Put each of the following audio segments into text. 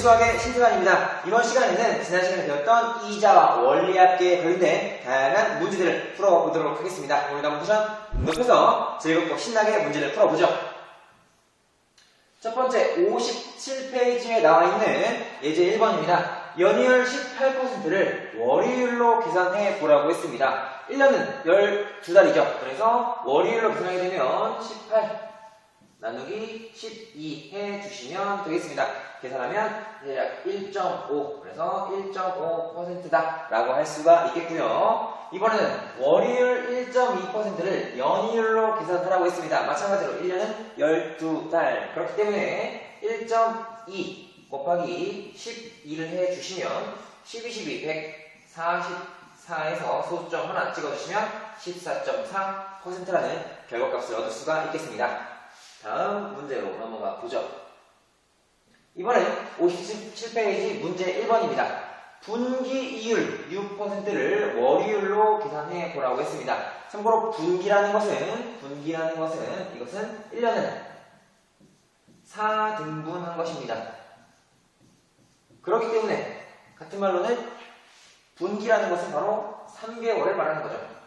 수학의 신태환입니다. 이번 시간에는 지난 시간에 배웠던 이자와 원리합계에 관련된 다양한 문제들을 풀어보도록 하겠습니다. 오늘도 한번 쿠션 높여서 즐겁고 신나게 문제를 풀어보죠. 첫 번째 57페이지에 나와 있는 예제 1번입니다. 연이율 18%를 월이율로 계산해 보라고 했습니다. 1년은 12달이죠. 그래서 월이율로 계산하게 되면 18 나누기 12 해주시면 되겠습니다. 계산하면 대략 1.5, 그래서 1.5%다 라고 할 수가 있겠고요. 이번에는 월이율 1.2%를 연이율로 계산하라고 했습니다. 마찬가지로 1년은 12달. 그렇기 때문에 1.2 곱하기 12를 해주시면 12, 12, 144에서 소수점 하나 찍어주시면 14.4%라는 결과값을 얻을 수가 있겠습니다. 다음 문제로 넘어가 보죠. 이번엔 57페이지 문제 1번입니다. 분기이율 6%를 월이율로 계산해 보라고 했습니다. 참고로 분기라는 것은 이것은 1년은 4등분한 것입니다. 그렇기 때문에 같은 말로는 분기라는 것은 바로 3개월을 말하는 거죠.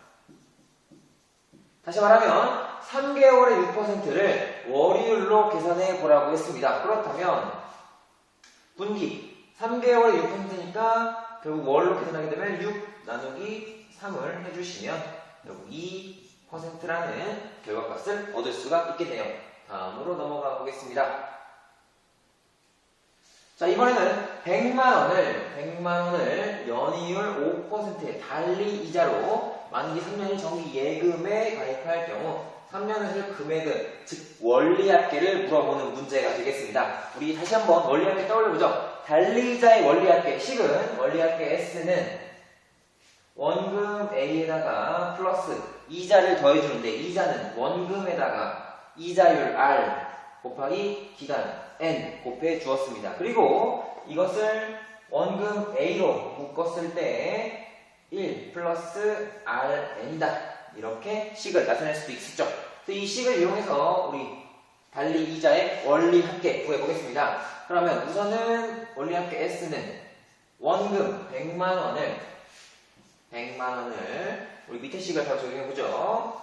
다시 말하면 3개월의 6%를 월이율로 계산해 보라고 했습니다. 그렇다면 분기 3개월의 6%니까 결국 월로 계산하게 되면 6 나누기 3을 해주시면 결국 2%라는 결과값을 얻을 수가 있겠네요. 다음으로 넘어가 보겠습니다. 자, 이번에는 100만원을 연이율 5%의 달리 이자로 만기 3년이 정기 예금에 가입할 경우 3년을 금액은 즉 원리합계를 물어보는 문제가 되겠습니다. 우리 다시 한번 원리합계 떠올려보죠. 달리이자의 원리합계 식은 원리합계 S는 원금 A에다가 플러스 이자를 더해주는데 이자는 원금에다가 이자율 R 곱하기 기간 N 곱해 주었습니다. 그리고 이것을 원금 A로 묶었을 때 1 플러스 RN이다. 이렇게 식을 나타낼 수도 있었죠. 이 식을 이용해서 우리 달리 이자의 원리합계 구해보겠습니다. 그러면 우선은 원리합계 S는 원금 100만원을 우리 밑에 식을 다 적용해보죠.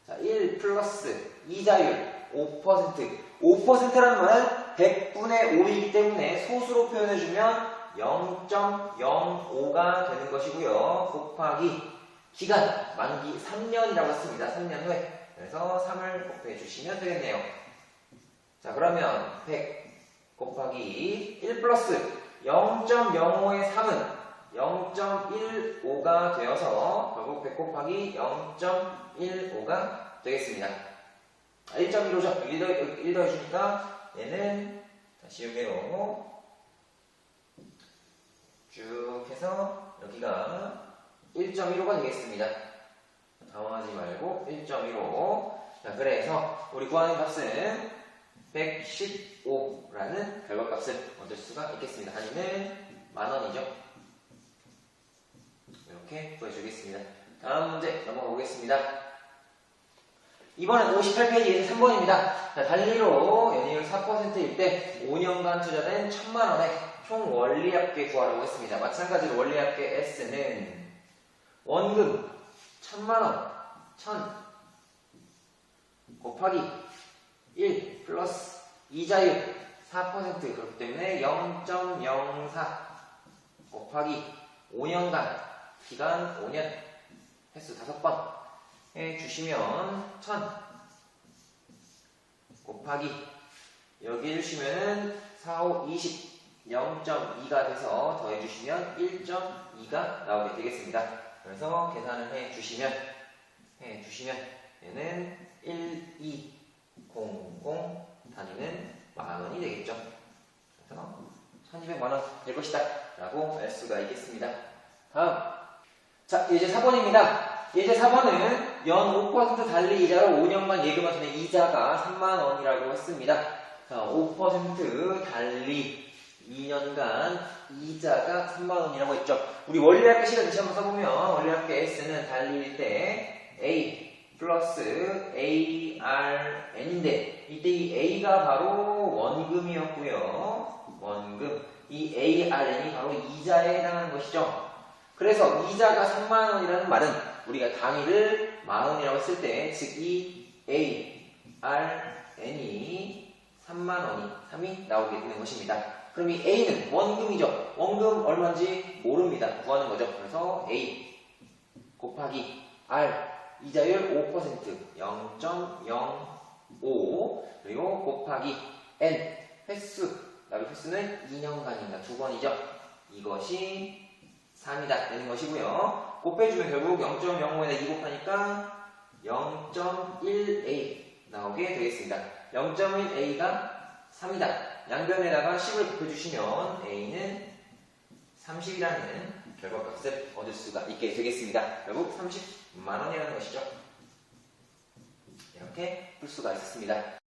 자, 1 플러스 이자율 5%라는 말은 100분의 5이기 때문에 소수로 표현해주면 0.05가 되는 것이고요. 곱하기 기간 만기 3년이라고 했습니다. 3년 후에. 그래서 3을 곱해 주시면 되겠네요. 자, 그러면 100 곱하기 1 플러스 0.05의 3은 0.15가 되어서 결국 100 곱하기 0.15가 되겠습니다. 1.15죠. 1 더해주니까 얘는 다시 여기로 쭉 해서 여기가 1.15가 되겠습니다. 당황하지 말고 1.15. 자, 그래서 우리 구하는 값은 115라는 결과값을 얻을 수가 있겠습니다. 단위는 만원이죠. 이렇게 구해주겠습니다. 다음 문제 넘어가 보겠습니다. 이번엔 58페이지에서 3번입니다. 자, 달리로 연이율 4%일 때 5년간 투자된 1000만원의 총 원리합계 구하라고 했습니다. 마찬가지로 원리합계 S는 원금 1000만원 1000 곱하기 1 플러스 이자율 4% 그렇기 때문에 0.04 곱하기 5년간 기간 5년 횟수 5번 해주시면 1000 곱하기 여기 해주시면은 4, 5, 20 0.2가 돼서 더해주시면 1.2가 나오게 되겠습니다. 그래서 계산을 해주시면 얘는 1200 단위는 만원이 되겠죠. 그래서 1200만원 될 것이다 라고 알 수가 있겠습니다. 다음, 자, 예제 4번입니다. 예제 4번은 연 5% 달리 이자로 5년간 예금을 주는 이자가 3만원이라고 했습니다. 자, 5% 달리 2년간 이자가 3만원이라고 했죠. 우리 원리합계 식을 다시 한번 써보면 원리합계 S는 달리일 때 A 플러스 ARN인데 이때 이 A가 바로 원금이었고요. 원금 이 ARN이 바로 이자에 해당하는 것이죠. 그래서 이자가 3만 원이라는 말은 우리가 단위를 만 원이라고 했을 때, 즉 이 ARN이 3만 원이 3이 나오게 되는 것입니다. 그럼 이 A는 원금이죠. 원금 얼마인지 모릅니다. 구하는 거죠. 그래서 A 곱하기 R 이자율 5% 0.05 그리고 곱하기 N 횟수 횟수는 2년간입니다. 2번이죠. 이것이 3이다 되는 것이고요. 곱해주면 결국 0.05에다 2 곱하니까 0.1A 나오게 되겠습니다. 0.1A가 3이다. 양변에다가 10을 곱해주시면 A는 30이라는 결과값을 얻을 수가 있게 되겠습니다. 결국 30만 원이라는 것이죠. 이렇게 풀 수가 있었습니다.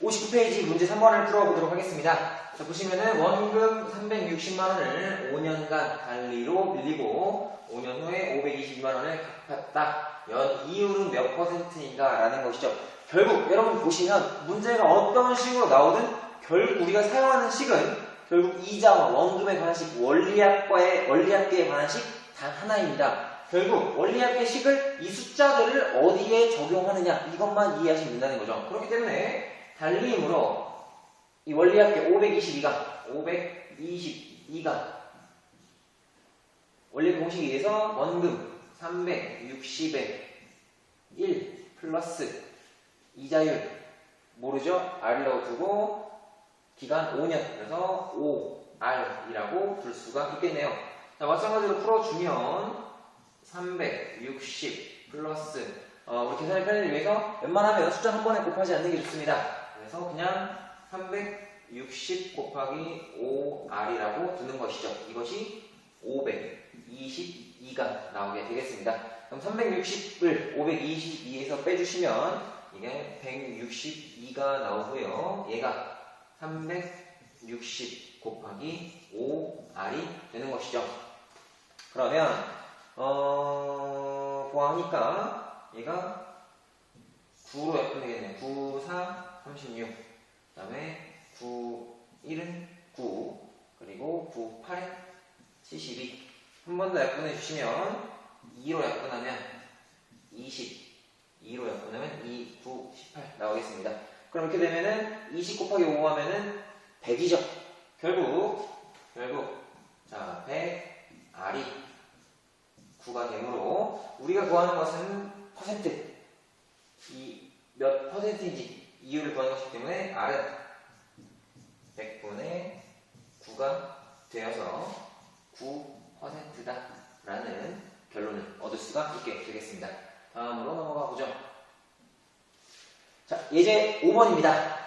(59페이지) 문제 3번을 풀어보도록 하겠습니다. 자, 보시면은 원금 360만원을 5년간 달리로 빌리고 5년 후에 522만원을 갚았다. 연 이율은 몇 %인가 라는 것이죠. 결국 여러분 보시면 문제가 어떤 식으로 나오든 결국 우리가 사용하는 식은 결국 이자와 원금에 관한 식, 원리합계에 관한 식 단 하나입니다. 결국 원리합계 식을 이 숫자들을 어디에 적용하느냐 이것만 이해하시면 된다는 거죠. 그렇기 때문에 달리임으로 이 원리합계 522가 원리 공식에 의해서 원금 360에 1 플러스 이자율 모르죠? R이라고 두고 기간 5년 그래서 5R이라고 불 수가 있겠네요. 자, 마찬가지로 풀어주면 360 플러스 우리 계산의 편의를 위해서 웬만하면 숫자 한 번에 곱하지 않는 게 좋습니다. 그래서 그냥 360 곱하기 5R이라고 두는 것이죠. 이것이 522가 나오게 되겠습니다. 그럼 360을 522에서 빼주시면 이게 162가 나오고요. 얘가 360 곱하기 5R이 되는 것이죠. 그러면 보아하니까 얘가 9로 약분되겠네요. 9, 4, 36. 그 다음에 9, 1은 9. 그리고 9, 8은 72. 한 번 더 약분해 주시면 2로 약분하면 20. 2로 약분하면 2, 9, 18 나오겠습니다. 그럼 이렇게 되면은 20 곱하기 5 하면은 100이죠. 결국 자 100R이 9가 되므로 우리가 구하는 것은 퍼센트 이 몇 퍼센트인지 이유를 구하는 것이기 때문에 R은 100분의 9가 되어서 9%다 라는 결론을 얻을 수가 있게 되겠습니다. 다음으로 넘어가 보죠. 자, 예제 5번입니다.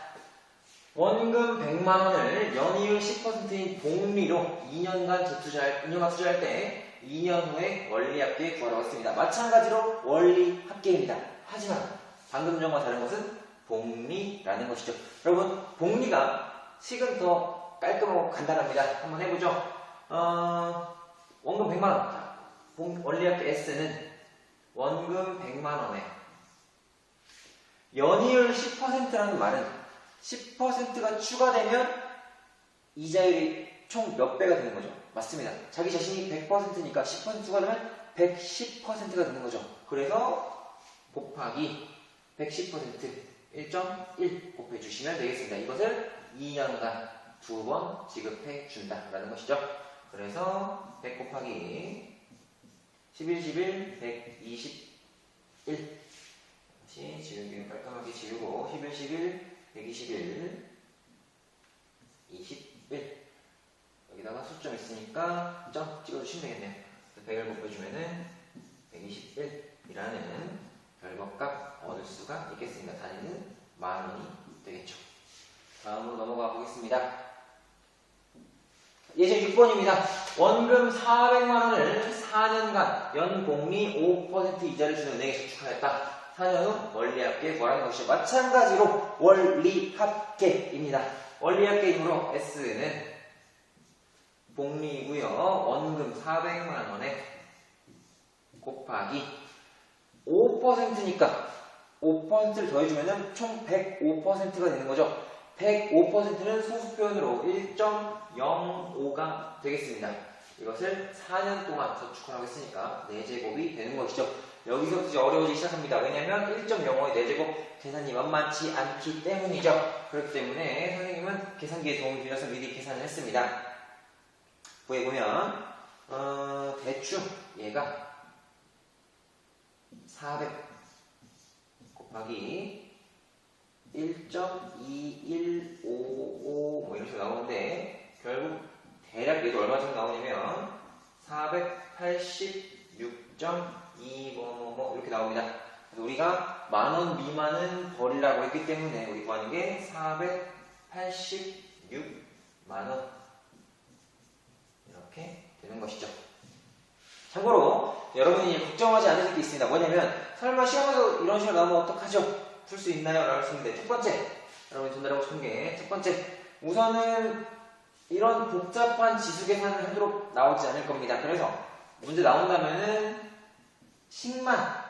원금 100만원을 연이율 10%인 복리로 2년간 투자할 때 2년 후에 원리합계 구하라고 했습니다. 마찬가지로 원리합계입니다. 하지만 방금 전과 다른 것은 복리라는 것이죠. 여러분, 복리가 식은 더 깔끔하고 간단합니다. 한번 해보죠. 원금 100만원. 자, 원리학계 S는 원금 100만원에 연이율 10%라는 말은 10%가 추가되면 이자율이 총 몇 배가 되는 거죠? 맞습니다. 자기 자신이 100%니까 10% 추가되면 110%가 되는 거죠. 그래서 곱하기 110% 1.1 곱해주시면 되겠습니다. 이것을 2년간 2번 지급해 준다라는 것이죠. 그래서 100 곱하기 11, 11, 121 다시 지우기 깔끔하게 지우고 11, 11, 121 21 여기다가 수점 있으니까 점 찍어주시면 되겠네요. 100을 곱해주면은 121이라는 결과값 얻을 수가 있겠습니다. 단위는 10,000원이 되겠죠. 다음으로 넘어가 보겠습니다. 예제 6번입니다. 원금 400만원을 4년간 연복리 5% 이자를 주는 은행에 저축하였다. 4년 후 원리합계 구하라는 것이죠. 마찬가지로 원리합계입니다. 원리합계이므로 S는 복리이고요. 원금 400만원에 곱하기 5%니까 5%를 더해주면 총 105%가 되는 거죠. 105%는 소수표현으로 1.05가 되겠습니다. 이것을 4년 동안 저축하라고 했으니까 4제곱이 되는 것이죠. 여기서부터 이제 어려워지기 시작합니다. 왜냐하면 1.05의 4제곱 계산이 만만치 않기 때문이죠. 그렇기 때문에 선생님은 계산기에 도움을 빌려서 미리 계산을 했습니다. 구해보면 대충 얘가 400 곱하기 1.2155 뭐 이런 식으로 나오는데 결국 대략 얘도 얼마 정도 나오냐면 486.2뭐 이렇게 나옵니다. 그래서 우리가 10,000원 미만은 버리라고 했기 때문에 우리 구하는 게 486만원 이렇게 되는 것이죠. 참고로 여러분이 걱정하지 않으실 게 있습니다. 뭐냐면 설마 시험에서 이런 식으로 나오면 어떡하죠? 풀 수 있나요? 라고 하시는데 첫 번째 여러분이 전달하고 싶은 게 첫 번째 우선은 이런 복잡한 지수 계산을 하도록 나오지 않을 겁니다. 그래서 문제 나온다면은 식만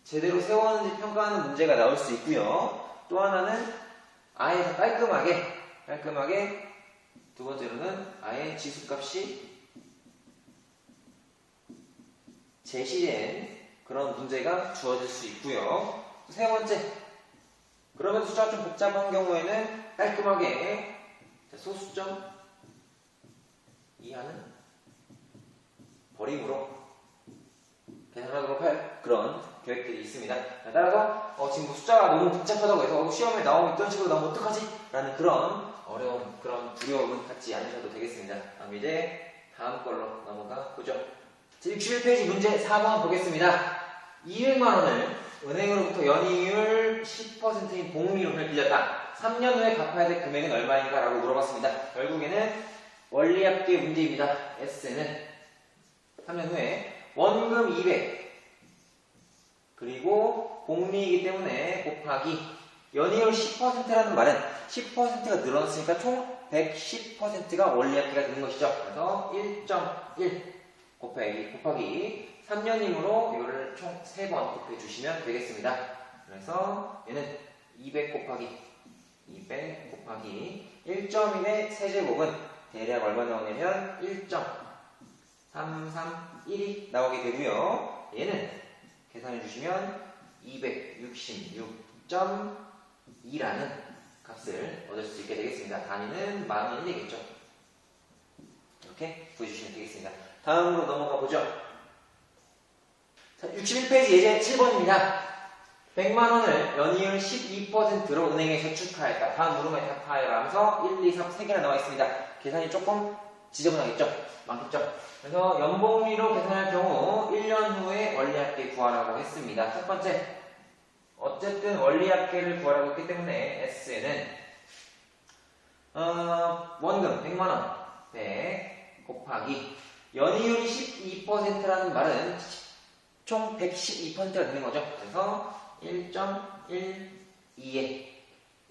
제대로 세웠는지 평가하는 문제가 나올 수 있고요. 또 하나는 아예 다 깔끔하게 두 번째로는 아예 지수값이 제시된 그런 문제가 주어질 수 있고요. 세 번째, 그러면 숫자가 좀 복잡한 경우에는 깔끔하게 소수점 이하는 버림으로 계산하도록 할 그런 계획들이 있습니다. 따라서 지금 뭐 숫자가 너무 복잡하다고 해서 시험에 나오면 이런 식으로 나오면 어떡하지? 라는 그런 어려움, 그런 두려움은 갖지 않으셔도 되겠습니다. 그럼 이제 다음 걸로 넘어가 보죠. 61페이지 문제 4번 보겠습니다. 200만원을 은행으로부터 연이율 10%인 복리론을 빌렸다. 3년 후에 갚아야 될 금액은 얼마인가? 라고 물어봤습니다. 결국에는 원리합계 문제입니다. S는 3년 후에 원금 200 그리고 복리이기 때문에 곱하기 연이율 10%라는 말은 10%가 늘어났으니까 총 110%가 원리합계가 되는 것이죠. 그래서 1.1 곱하기 3년이므로 이거를 총 3번 곱해 주시면 되겠습니다. 그래서 얘는 200 곱하기 1.1의 세제곱은 대략 얼마 나오냐면 1.331이 나오게 되고요. 얘는 계산해 주시면 266.2라는 값을 얻을 수 있게 되겠습니다. 단위는 10,000원이 되겠죠. 이렇게 구해주시면 되겠습니다. 다음으로 넘어가 보죠. 61페이지 예제 7번입니다. 100만원을 연이율 12%로 은행에 저축하였다. 다음 물음에 답하여라 하면서 1, 2, 3, 3개나 나와 있습니다. 계산이 조금 지저분하겠죠? 많겠죠? 그래서 연복리로 계산할 경우 1년 후에 원리합계 구하라고 했습니다. 첫 번째, 어쨌든 원리합계를 구하라고 했기 때문에 S는 원금 100만원 100 곱하기 연이율이 12%라는 말은 총 112%가 되는 거죠. 그래서 1.1 1, 2에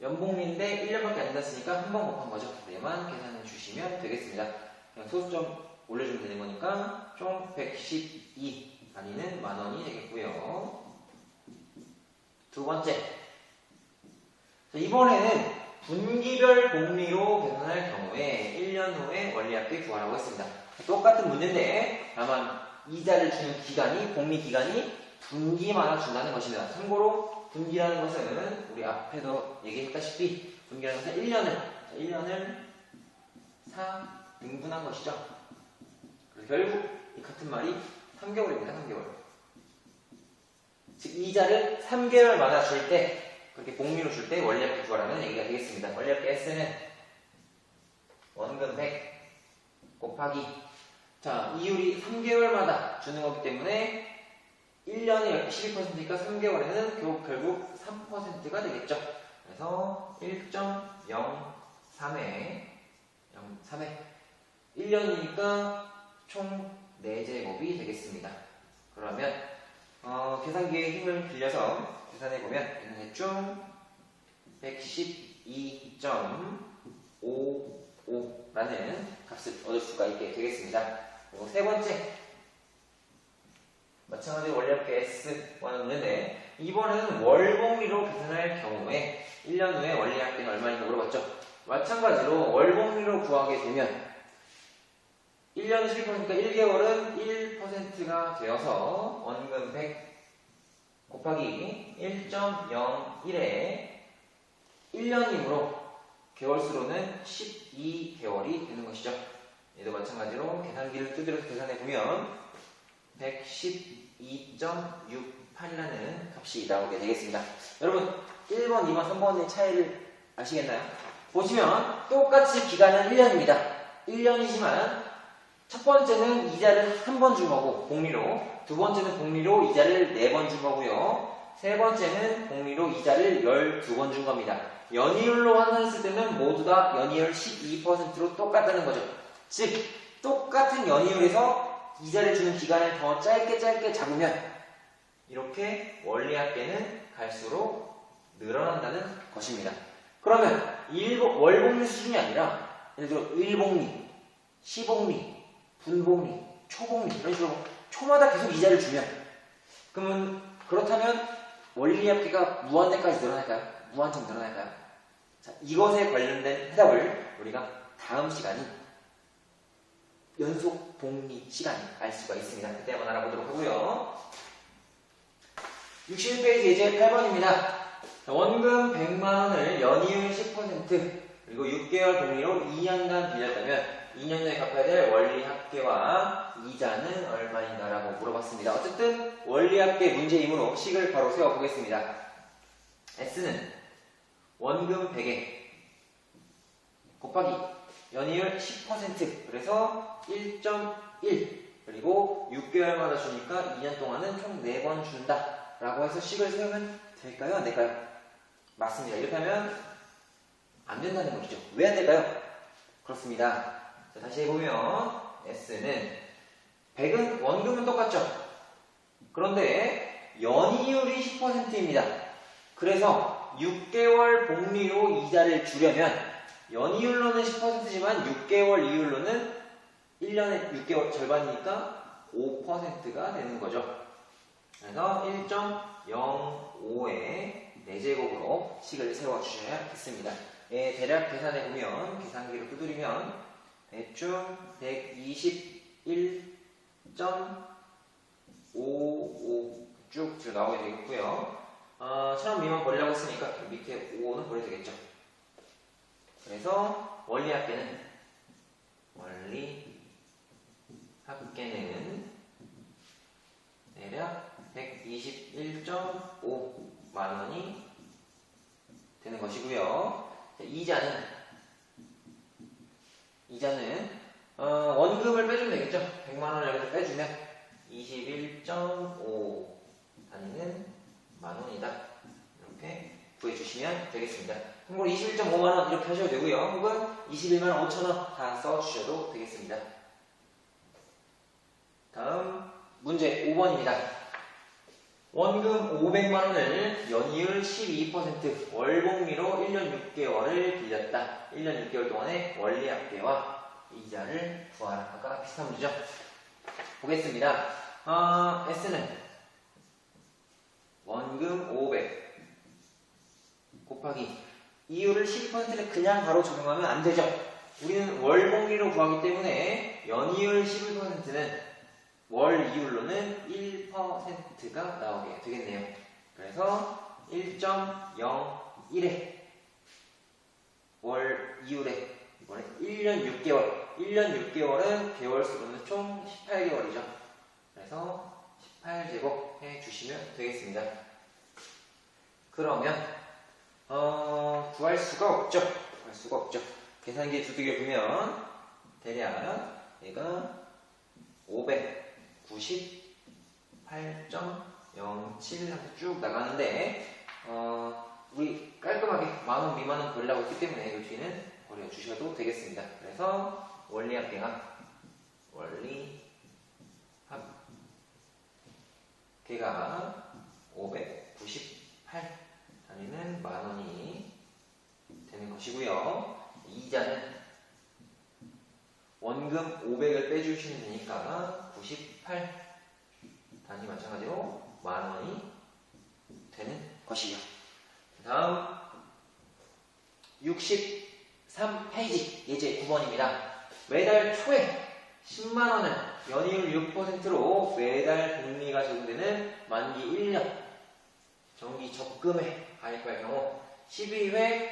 연봉리인데 1년밖에 안 됐으니까 한 번 곱한 거죠. 얘만 계산해 주시면 되겠습니다. 그냥 소수점 올려주면 되는 거니까 총 112 단위는 만원이 되겠고요. 두 번째, 이번에는 분기별 복리로 계산할 경우에 1년 후에 원리합계 구하라고 했습니다. 똑같은 문제인데 다만 이자를 주는 기간이, 복리 기간이 분기마다 준다는 것입니다. 참고로 분기라는 것은 우리 앞에도 얘기했다시피 분기라는 것은 1년을 4등분한 것이죠. 그래서 결국 이 같은 말이 3개월입니다. 3개월. 즉 이자를 3개월마다 줄 때, 그렇게 복리로 줄 때 원리합계 구하라는 얘기가 되겠습니다. 원리합계 S는 원금 100 곱하기, 자, 이율이 3개월마다 주는 거기 때문에 1년에 12%니까 3개월에는 결국 3%가 되겠죠. 그래서 1.03에 1년이니까 총 4제곱이 되겠습니다. 그러면 계산기의 힘을 빌려서 계산해보면 대충 112.55라는 값을 얻을 수가 있게 되겠습니다. 그리고 세 번째, 마찬가지로 원리합계 S와는 문제인데 이번에는 월복리로 계산할 경우에 1년 후에 원리합계는 얼마인가 물어봤죠. 마찬가지로 월복리로 구하게 되면 1년은 12%니까 1개월은 1%가 되어서 원금 100 곱하기 1.01에 1년이므로 개월수로는 12개월이 되는 것이죠. 얘도 마찬가지로 계산기를 두드려서 계산해보면 112.68이라는 값이 나오게 되겠습니다. 여러분 1번, 2번, 3번의 차이를 아시겠나요? 보시면 똑같이 기간은 1년입니다. 1년이지만 첫 번째는 이자를 한 번 준 거고 복리로, 두 번째는 복리로 이자를 4번 준 거고요. 세 번째는 복리로 이자를 12번 준 겁니다. 연이율로 환산했을 때는 모두 다 연이율 12%로 똑같다는 거죠. 즉 똑같은 연이율에서 이자를 주는 기간을 더 짧게 잡으면 이렇게 원리합계는 갈수록 늘어난다는 것입니다. 그러면 월복리 수준이 아니라 예를 들어 일복리, 시복리, 분복리, 초복리 이런 식으로 초마다 계속 이자를 주면 그렇다면 원리합계가 무한대까지 늘어날까요? 무한정 늘어날까요? 자, 이것에 관련된 해답을 우리가 다음 시간인 연속 복리 시간에 알 수가 있습니다. 그때 한번 알아보도록 하고요. 61페이지 예제 8번입니다. 원금 100만원을 연이율 10% 그리고 6개월 복리로 2년간 빌렸다면 2년 내에 갚아야 될 원리합계와 이자는 얼마인가 라고 물어봤습니다. 어쨌든 원리합계 문제이므로 식을 바로 세워보겠습니다. S는 원금 100에 곱하기 연이율 10% 그래서 1.1 그리고 6개월마다 주니까 2년 동안은 총 4번 준다 라고 해서 식을 세우면 될까요? 안 될까요? 맞습니다. 이렇게 하면 안 된다는 것이죠. 왜 안 될까요? 그렇습니다. 자, 다시 해보면 S는 100은 원금은 똑같죠. 그런데 연이율이 10%입니다. 그래서 6개월 복리로 이자를 주려면 연이율로는 10%지만 6개월 이율로는 1년에 6개월 절반이니까 5%가 되는 거죠. 그래서 1.05의 4제곱으로 식을 세워주셔야겠습니다. 예, 대략 계산해보면 계산기를 두드리면 대충 121.55 쭉 나오게 되겠고요. 1000원 미만 버리려고 했으니까 밑에 5는 버려야 되겠죠. 그래서 원리합계는 대략 121.5만원이 되는 것이고요. 이자는 원금을 빼주면 되겠죠. 100만원을 여기서 빼주면 21.5 단위는 만원이다. 이렇게 구해주시면 되겠습니다. 참고로 21.5만원 이렇게 하셔도 되고요. 혹은 21만 5천원 다 써주셔도 되겠습니다. 다음 문제 5번입니다. 원금 500만 원을 연이율 12% 월복리로 1년 6개월을 빌렸다. 1년 6개월 동안의 원리합계와 이자를 구하라. 아까 비슷한 문제죠? 보겠습니다. S는 원금 500 곱하기 이율을 12%를 그냥 바로 적용하면 안 되죠. 우리는 월복리로 구하기 때문에 연이율 11%는 월 이율로는 1%가 나오게 되겠네요. 그래서 1.01에 월 이율에 이번에 1년 6개월 1년 6개월은 개월수로는 총 18개월이죠. 그래서 18제곱 해주시면 되겠습니다. 그러면 구할 수가 없죠. 계산기에 두들겨 보면 대략 얘가 598.07 하고 쭉 나가는데 우리 깔끔하게 만원 미만은 버리려고 했기 때문에 이 뒤는 버려주셔도 되겠습니다. 그래서 원리합계가 원리합계가 598 단위는 만원이 되는 것이고요. 이자는 원금 500을 빼주시면 되니까 98 단위 마찬가지로 만원이 되는 것이요. 다음 63페이지 예제 9번입니다. 매달 초에 10만원을 연이율 6%로 매달 복리가 적용되는 만기 1년 정기 적금에 가입할 경우 12회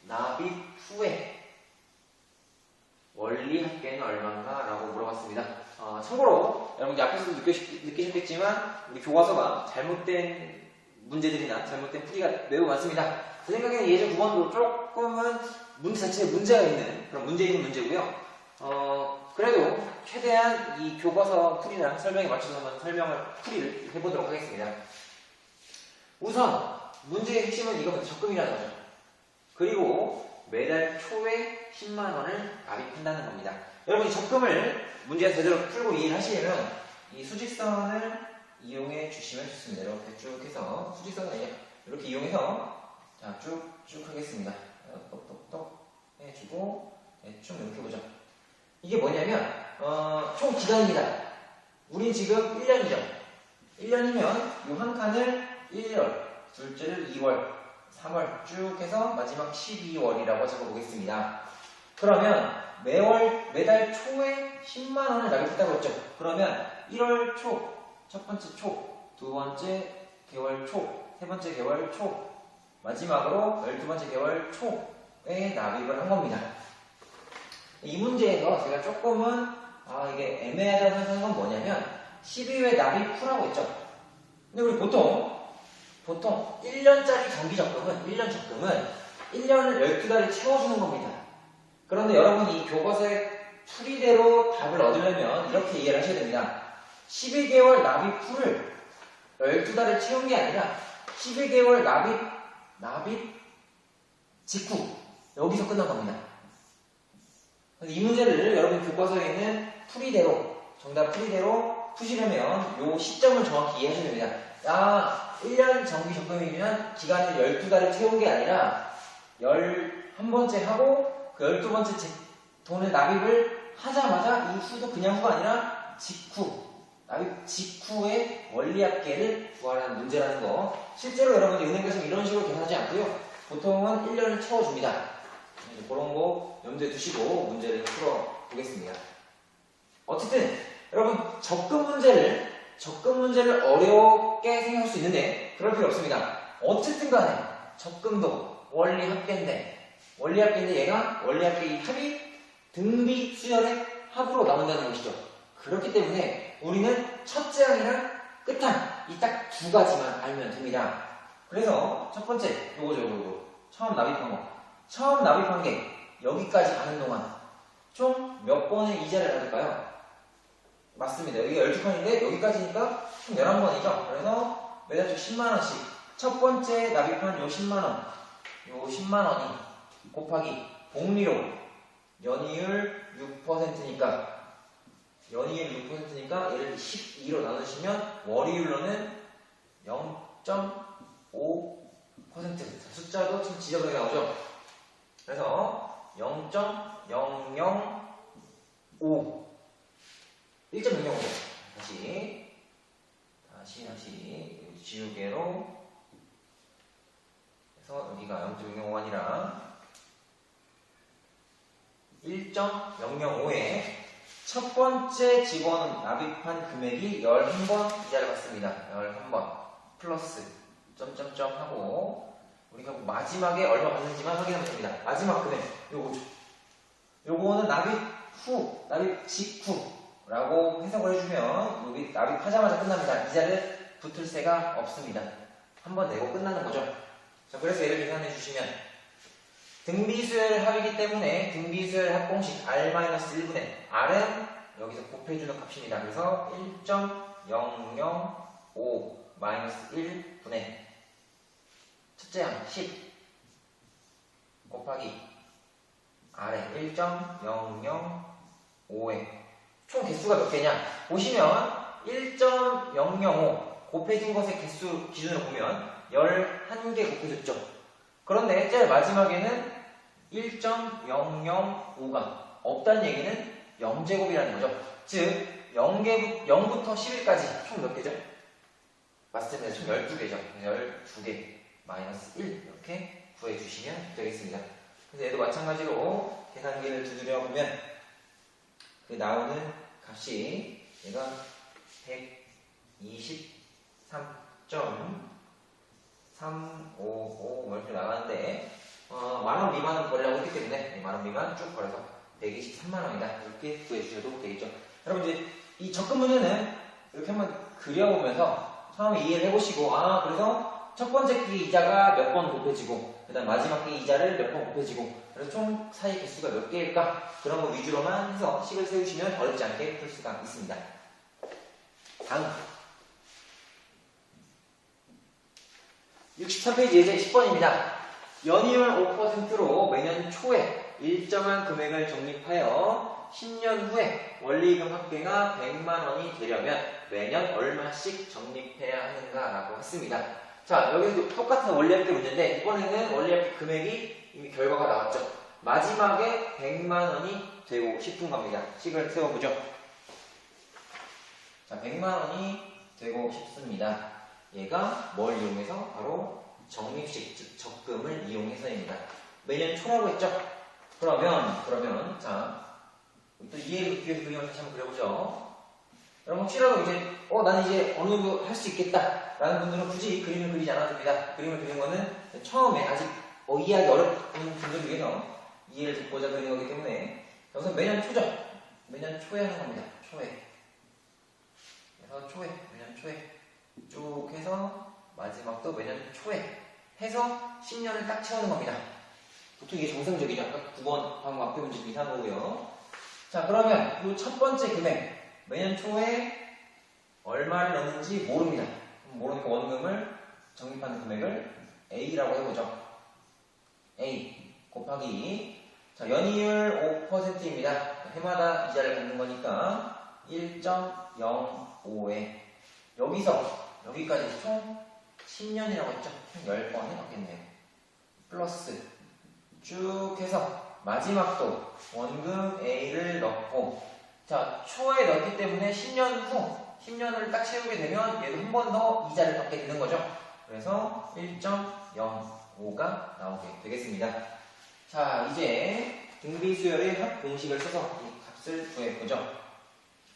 납입 후에 원리합계는 얼마인가? 라고 물어봤습니다. 참고로 여러분 앞에서도 느끼셨겠지만 우리 교과서가 잘못된 문제들이나 잘못된 풀이가 매우 많습니다. 제 생각에는 예제 9번도 조금은 문제 자체에 문제가 있는 그런 문제 있는 문제고요. 그래도 최대한 이 교과서 풀이나 설명에 맞춰서 한번 풀이를 해보도록 하겠습니다. 우선 문제의 핵심은 이겁니다. 적금이라는 거죠. 그리고 매달 초에 10만원을 납입한다는 겁니다. 여러분 이 적금을 문제에서 제대로 풀고 이해를 하시려면 이 수직선을 이용해 주시면 좋습니다. 이렇게 쭉 해서 수직선을 이렇게 이용해서 자, 쭉 하겠습니다. 똑똑똑 해주고 대충 이렇게 보죠. 이게 뭐냐면 총 기간입니다. 우린 지금 1년이죠. 1년이면 이 한 칸을 1월, 둘째를 2월, 3월 쭉 해서 마지막 12월이라고 적어보겠습니다. 그러면 매달 초에 10만원을 납입했다고 했죠. 그러면 1월 초, 첫 번째 초, 두 번째 개월 초, 세 번째 개월 초, 마지막으로 12번째 개월 초에 납입을 한 겁니다. 이 문제에서 제가 조금은 이게 애매하다고 생각한 건 뭐냐면 12회 납입 후라고 했죠. 근데 우리 보통 1년짜리 정기 적금은 1년 적금은 1년을 12달을 채워주는 겁니다. 그런데 여러분 이 교과서의 풀이대로 답을 얻으려면 이렇게 이해를 하셔야 됩니다. 12개월 납입 후를 12달을 채운 게 아니라 12개월 납입 직후 여기서 끝난 겁니다. 이 문제를 여러분 교과서에 있는 정답 풀이대로 푸시려면 이 시점을 정확히 이해하셔야 됩니다. 1년 정기 적금이면 기간을 12달을 채운 게 아니라 11번째 하고 그 12번째 돈을 납입을 하자마자 이 후도 그냥 후가 아니라 납입 직후에 원리합계를 구하라는 문제라는 거. 실제로 여러분들 은행 가시면 이런 식으로 계산하지 않고요. 보통은 1년을 채워줍니다. 그런 거 염두에 두시고 문제를 풀어보겠습니다. 어쨌든 여러분 적금 문제를 어렵게 생각할 수 있는데 그럴 필요 없습니다. 어쨌든 간에 적금도 원리합계인데 얘가 원리합계 이 합이 등비 수열의 합으로 나온다는 것이죠. 그렇기 때문에 우리는 첫째 항이랑 끝항 이 딱 두 가지만 알면 됩니다. 그래서 첫 번째 요거 처음 납입한 게 여기까지 가는 동안 총 몇 번의 이자를 받을까요? 맞습니다. 여기가 12칸인데 여기까지니까 총 11번이죠. 그래서 매달 초 10만원씩 첫 번째 납입한 요 10만원이 곱하기 복리로 연이율 6%니까 얘를 12로 나누시면 월이율로는 0.5%. 숫자도 좀 지저분하게 나오죠? 그래서 0.005. 1.005. 다시 지우개로 해서 여기가 0.005가 아니라 1.005에 첫 번째 직원 납입한 금액이 11번 이자를 받습니다. 11번 플러스 점점점 하고 우리가 마지막에 얼마 받는지만 확인하면 됩니다. 마지막 금액 요거죠. 요거는 납입 후, 납입 직후라고 해석을 해주면 여기 납입하자마자 끝납니다. 이자를 붙을 새가 없습니다. 한번 내고 끝나는 거죠. 자, 그래서 얘를 계산해 주시면 등비수열 합이기 때문에 등비수열 합 공식 R-1분의 R은 여기서 곱해주는 값입니다. 그래서 1.005-1분의 첫째 항 10 곱하기 R의 1.005에 총 개수가 몇 개냐? 보시면 1.005 곱해진 것의 개수 기준으로 보면 11개 곱해졌죠. 그런데 제일 마지막에는 1.005가 없다는 얘기는 0제곱이라는 거죠. 즉 0부터 10일까지 총 몇 개죠? 맞습니다. 총 12개죠. 12개 마이너스 1 이렇게 구해주시면 되겠습니다. 그래서 얘도 마찬가지로 계산기를 두드려 보면 그 나오는 값이 얘가 123.355 이렇게 나가는데 만원 미만은 거래라고 했기 때문에 만원 미만 쭉 걸어서 123만원이다 이렇게 구해주셔도 되겠죠. 여러분 이제 이 접근 문제는 이렇게 한번 그려보면서 처음에 이해를 해보시고 그래서 첫 번째 끼 이자가 몇 번 곱해지고 그 다음 마지막 끼 이자를 몇 번 곱해지고 그래서 총 사이 개수가 몇 개일까 그런 거 위주로만 해서 식을 세우시면 어렵지 않게 풀 수가 있습니다. 다음 63페이지 예제 10번입니다. 연이율 5%로 매년 초에 일정한 금액을 적립하여 10년 후에 원리금 합계가 100만원이 되려면 매년 얼마씩 적립해야 하는가라고 했습니다. 자, 여기도 똑같은 원리합계 문제인데 이번에는 원리합계 금액이 이미 결과가 나왔죠. 마지막에 100만원이 되고 싶은 겁니다. 식을 세워보죠. 자, 100만원이 되고 싶습니다. 얘가 뭘 이용해서? 바로 적립식, 즉 적금을 이용해서입니다. 매년 초라고 했죠? 그러면 자, 또 이해를 돕기 위해서 그림을 다시 한번 그려보죠. 여러분 혹시라도 이제 나는 이제 어느 정도 할 수 있겠다 라는 분들은 굳이 그림을 그리지 않아도 됩니다. 그림을 그리는 거는 처음에 아직 이해하기 어려운 분들을 위해서 이해를 돕고자 그리는 거기 때문에 여기서 매년 초죠. 매년 초에 하는 겁니다. 초에. 그래서 매년 초에 쭉 해서 마지막도 매년 초에 해서 10년을 딱 채우는 겁니다. 보통 이게 정상적이죠. 아까 9번 방금 앞에 문제 좀 이상한 거고요. 자, 그러면 이 첫 번째 금액 매년 초에 얼마를 넣는지 모릅니다. 모르니까 원금을 적립하는 금액을 A라고 해보죠. A 곱하기 자, 연이율 5%입니다. 해마다 이자를 받는 거니까 1.05에 여기서 여기까지 총 10년이라고 했죠. 총 10번이 넣겠네요. 플러스 쭉 해서 마지막도 원금 A를 넣고 자, 초에 넣기 때문에 10년 후 10년을 딱 채우게 되면 얘도 한 번 더 이자를 받게 되는 거죠. 그래서 1.05가 나오게 되겠습니다. 자, 이제 등비수열의 합 공식을 써서 이 값을 구해보죠.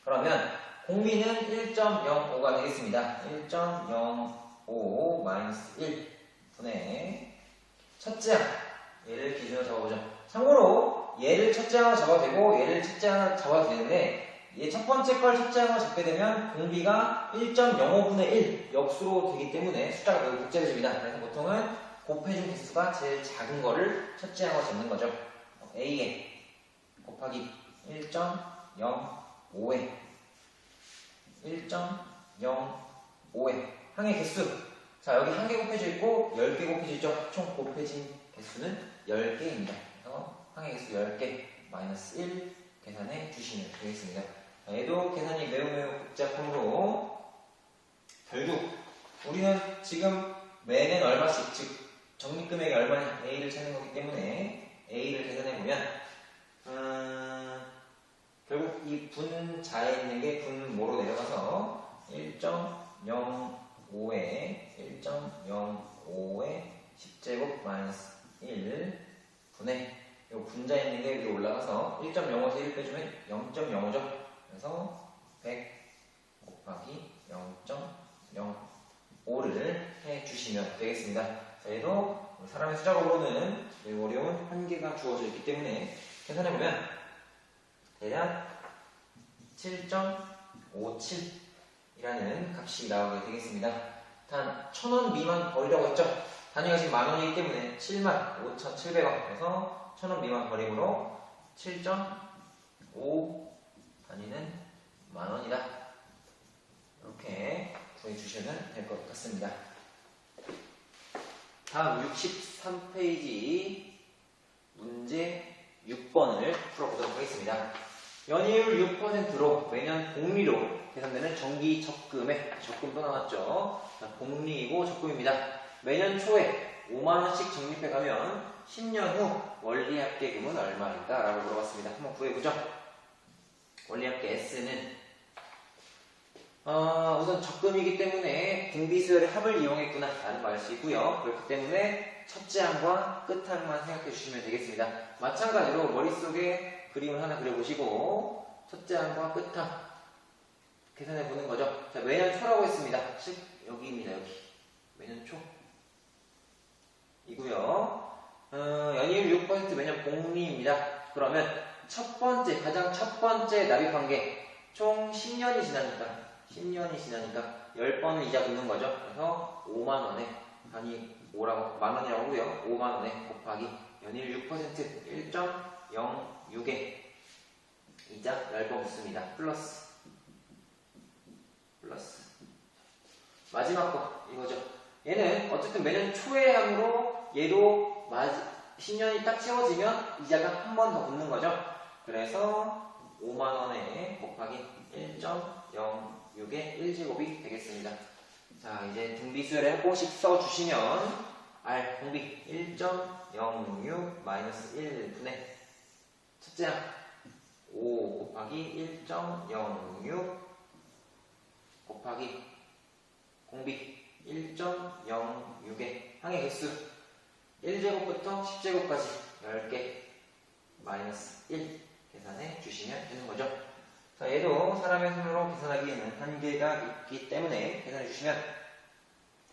그러면 공비는 1.05가 되겠습니다. 1.05 마이너스 1 분의 첫째 항 얘를 기준으로 잡아보죠. 참고로 얘를 첫째 항으로 잡아도 되고 얘를 첫째 항으로 잡아도 되는데 얘 첫 번째 걸 첫째 항으로 잡게 되면 공비가 1.05분의 1 역수로 되기 때문에 숫자가 매우 복잡해집니다. 그래서 보통은 곱해준 개수가 제일 작은 거를 첫째 항으로 잡는 거죠. A에 곱하기 1.05에 1.05에 항의 개수 자, 여기 한 개 곱해져 있고 10개 곱해져 있죠. 총 곱해진 개수는 10개입니다. 그래서 항의 개수 10개 마이너스 1 계산해 주시면 되겠습니다. 자, 얘도 계산이 매우 복잡하므로 결국 우리는 지금 매년 얼마씩, 즉 적립금액이 얼마냐 A를 찾는 거기 때문에 A를 계산해보면 결국 이 분자에 있는 게 분모로 내려가서 1.05에 1.05에 10제곱 마이너스 1 분의 이 분자에 있는 게 위로 올라가서 1.05에서 1 빼주면 0.05죠. 그래서 100 곱하기 0.05를 해주시면 되겠습니다. 자, 얘도 사람의 수작업으로는 매우 어려운 한계가 주어져 있기 때문에 계산해보면 대략 7.57이라는 값이 나오게 되겠습니다. 단 1,000원 미만 버리라고 했죠. 단위가 지금 만원이기 때문에 75,700원. 그래서 1,000원 미만 버림으로 7.5 단위는 만원이다. 이렇게 구해주시면 될 것 같습니다. 다음 63페이지 문제 6번을 풀어보도록 하겠습니다. 연이율 6%로 매년 복리로 계산되는 정기 적금액, 적금도 나왔죠. 복리이고 적금입니다. 매년 초에 5만원씩 적립해가면 10년 후 원리합계금은 얼마인가? 라고 물어봤습니다. 한번 구해보죠. 원리합계 S는 우선 적금이기 때문에 등비수열의 합을 이용했구나 라는 말 할 수 있고요. 그렇기 때문에 첫째 항과 끝항만 생각해 주시면 되겠습니다. 마찬가지로 머릿속에 그림을 하나 그려보시고 첫째 항과 끝항 계산해 보는 거죠. 자, 매년 초라고 했습니다. 즉 여기입니다. 여기 매년 초 이고요. 연이율 6% 매년 복리입니다. 그러면 가장 첫 번째 납입한 게 총 10년이 지나니까 10번을 이자 붓는 거죠. 그래서 5만원에 단위 5라고 만원이라고 하고요. 5만원에 곱하기 연이율 6% 1.06에 이자 10번 붙습니다. 플러스 마지막 거 이거죠. 얘는 어쨌든 매년 초의 항으로 얘도 10년이 딱 채워지면 이자가 한 번 더 붙는 거죠. 그래서 5만원에 곱하기 1.06의 1제곱이 되겠습니다. 자, 이제 등비수열의 합공식 써주시면 R 공비 1.06 마이너스 1분의 첫째 항 5 곱하기 1.06 곱하기 공비 1.06의 항의 개수 1제곱부터 10제곱까지 10개 마이너스 1 계산해 주시면 되는 거죠. 자, 얘도 사람의 손으로 계산하기에는 한계가 있기 때문에 계산해 주시면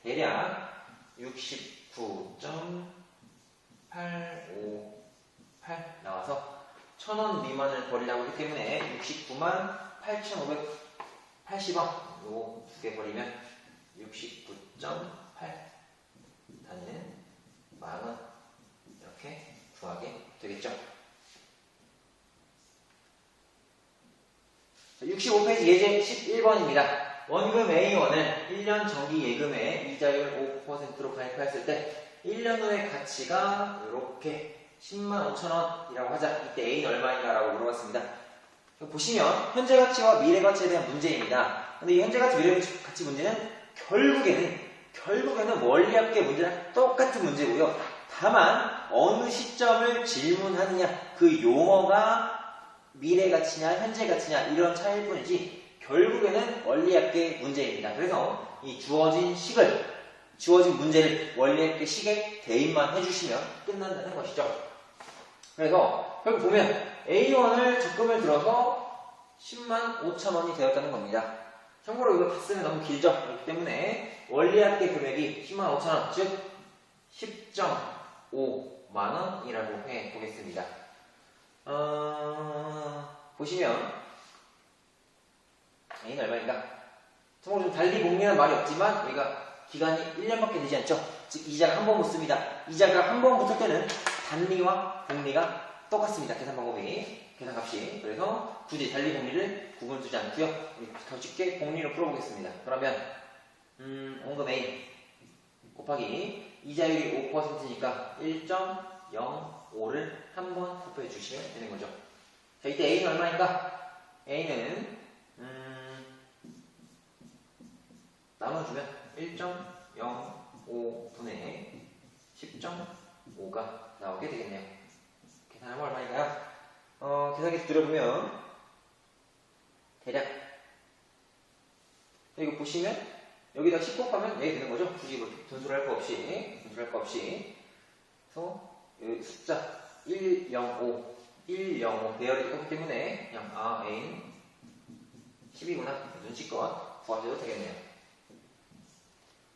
대략 69.858 나와서 1,000원 미만을 버리라고 했기 때문에 69만 8,580원 요거 두 개 버리면 69.8 단위는 만원 이렇게 구하게 되겠죠. 65페이지 예제 11번입니다. 원금 A1을 1년 정기 예금에 이자율 5%로 가입하였을 때 1년 후의 가치가 이렇게 105,000원이라고 하자. 이때 A는 얼마인가 라고 물어봤습니다. 보시면 현재 가치와 미래 가치에 대한 문제입니다. 근데 이 현재 가치, 미래 가치 문제는 결국에는 원리합계 문제랑 똑같은 문제고요. 다만 어느 시점을 질문하느냐, 그 용어가 미래 가치냐 현재 가치냐 이런 차이일 뿐이지 결국에는 원리합계 문제입니다. 그래서 이 주어진 문제를 원리합계 식에 대입만 해주시면 끝난다는 것이죠. 그래서 결국 보면 A1을 적금을 들어서 105,000원이 되었다는 겁니다. 참고로 이거 다 쓰면 너무 길죠. 그렇기 때문에 원리합계 금액이 105,000원, 즉 10.5만원이라고 해보겠습니다. 보시면 A는 얼마인가? 참고로 좀 달리 복리하는 말이 없지만 우리가 기간이 1년밖에 되지 않죠. 즉 이자가 한 번 붙습니다. 이자가 한 번 붙을 때는 단리와 복리가 똑같습니다. 계산 방법이, 계산값이. 그래서 굳이 달리 복리를 구분 두지 않고요. 우리 더 쉽게 복리로 풀어보겠습니다. 그러면 원금 A 곱하기 이자율이 5%니까 1.05를 한 번 곱해 주시면 되는 거죠. 자, 이때 A는 얼마인가? A는 나눠주면 1.05분의 10.5가 나오게 되겠네요. 계산하면 얼마인가요? 계산기 두드려보면 대략 이거 보시면 여기다 10 곱하면 여기 되는 거죠. 굳이 뭐 분수를 할 거 없이 그래서 여기 숫자 105 배열이 똑같기 때문에 그냥 A는 10이구나 눈치껏 구하셔도 되겠네요.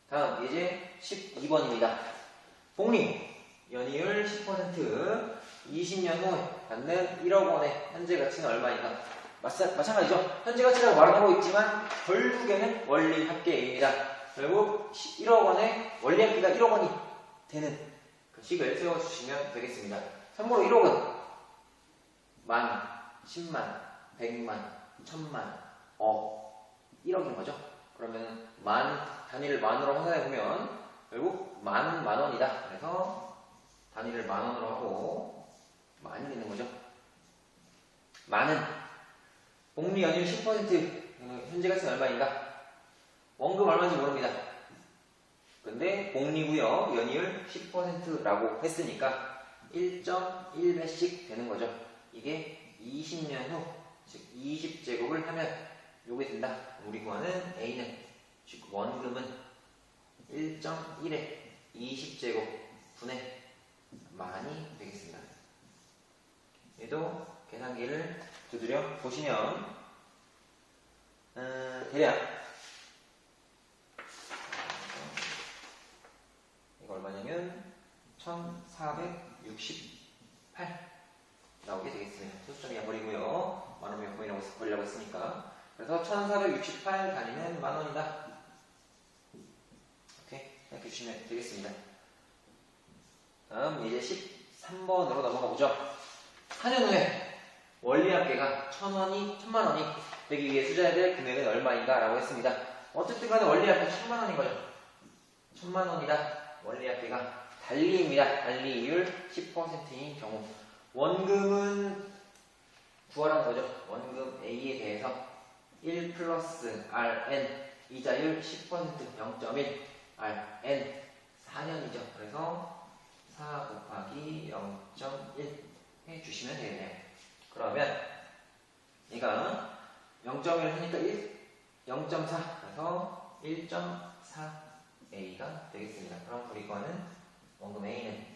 다음 이제 12번입니다. 복리 연이율 10% 20년 후에 받는 1억 원의 현재 가치는 얼마인가? 마찬가지죠. 현재 가치라고 말하고 있지만 결국에는 원리 합계입니다. 결국 1억 원의 원리 합계가 1억 원이 되는 그 식을 세워주시면 되겠습니다. 참고로 1억은 만, 10만, 100만, 1000만, 억, 1억인 거죠. 그러면 단위를 만으로 환산해보면 결국 만 원이다. 그래서 단위를 만 원으로 하고 만이 되는 거죠. 만은 복리 연이율 10% 현재 가치는 얼마인가? 원금 얼마인지 모릅니다. 근데 복리고요. 연이율 10%라고 했으니까 1.1배씩 되는 거죠. 이게 20년 후, 즉 20제곱을 하면 요게 된다. 우리 구하는 A는, 즉 원금은 1.1에 20제곱 분의 만이 되겠습니다. 얘도 계산기를 두드려 보시면 대략 이거 얼마냐면 1468 나오게 되겠습니다. 소수점이야 버리고요. 만원 몇 번이라고 버리려고 했으니까. 그래서 1468 단위는 만원이다. 이렇게 생각해 주시면 되겠습니다. 다음 이제 13번으로 넘어가 보죠. 4년 후에 원리 합계가 1000원이 1000만원이 되기 위해 투자해야 될 금액은 얼마인가 라고 했습니다. 어쨌든 간에 원리 합계 1000만원인 거죠. 1000만원이다. 원리 합계가 달리입니다. 달리이율 10%인 경우 원금은 구하라는 거죠. 원금 A에 대해서 1 플러스 Rn 이자율 10% 0.1 Rn 4년이죠. 그래서 4 곱하기 0.1 해주시면 되겠네요. 그러면 얘가 0.1을 하니까 0.4 그래서 1.4A가 되겠습니다. 그럼 우리 거는 원금 A는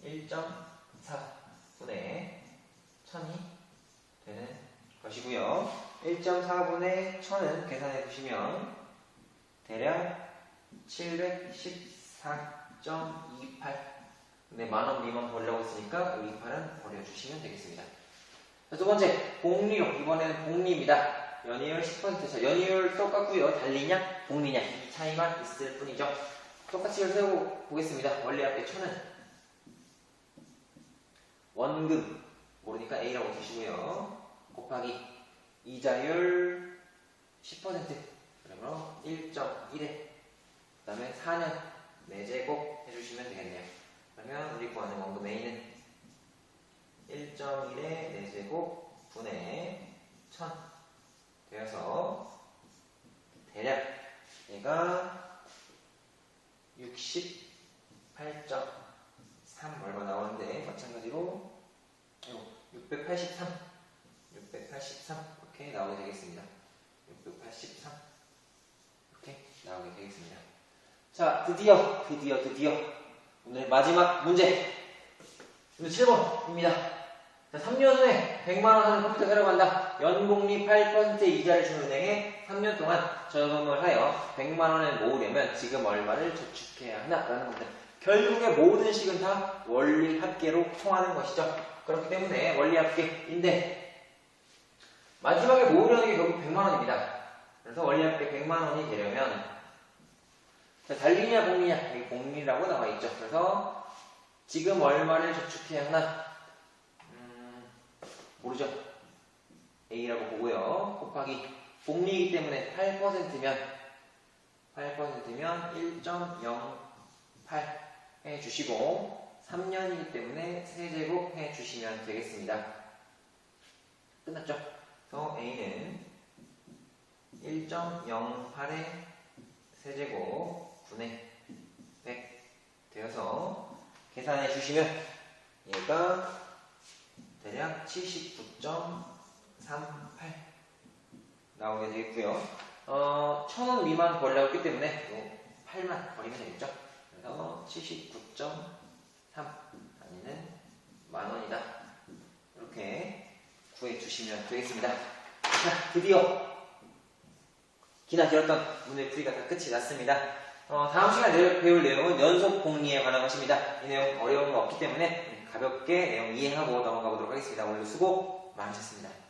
1.4분의 1000이 되는 것이고요. 1.4분의 1000은 계산해 보시면 대략 714.28 근데 만원 미만 버리려고 했으니까 28은 버려주시면 되겠습니다. 두 번째, 복리로. 이번에는 복리입니다. 연이율 10%죠. 연이율 똑같고요. 달리냐, 복리냐. 이 차이만 있을 뿐이죠. 똑같이 세워보겠습니다. 원리 합계 1000은 원금, 모르니까 A라고 두시고요. 곱하기 이자율 10%. 그러면 1.1에 그 다음에 4년 4제곱 해주시면 되겠네요. 그러면 우리 구하는 원금 A는 1.1의 4제곱 분의 1000 되어서 대략 얘가 68.3 얼마 나오는데 마찬가지로 683 이렇게 나오게 되겠습니다. 683 이렇게 나오게 되겠습니다. 자, 드디어 오늘의 마지막 문제 7번입니다. 자, 3년 후에 100만원 하는 컴퓨터 사려고 한다. 연복리 8%의 이자를 주는 은행에 3년 동안 저금을 하여 100만원을 모으려면 지금 얼마를 저축해야 하나? 라는 겁니다. 결국에 모든 식은 다 원리 합계로 통하는 것이죠. 그렇기 때문에 원리 합계인데 마지막에 모으려는 게 결국 100만원입니다. 그래서 원리 합계 100만원이 되려면 자, 달리냐 복리냐? 여기 복리라고 나와 있죠. 그래서 지금 얼마를 저축해야 하나? 모르죠. A라고 보고요. 곱하기 복리이기 때문에 8%면 1.08 해주시고 3년이기 때문에 세제곱 해주시면 되겠습니다. 끝났죠? 그래서 A는 1.08의 세제곱 분의 100 되어서 계산해 주시면 얘가 대략 79.38 나오게 되겠고요. 1000원 미만 벌려왔기 때문에 8만 버리면 되겠죠. 그래서 79.3 단위는 만원이다. 이렇게 구해 주시면 되겠습니다. 자, 드디어 기나 길었던 문제 풀이가 다 끝이 났습니다. 다음 시간에 배울 내용은 연속 공리에 관한 것입니다. 이 내용 어려운 거 없기 때문에 가볍게 내용 이해하고 넘어가 보도록 하겠습니다. 오늘 수고 많으셨습니다.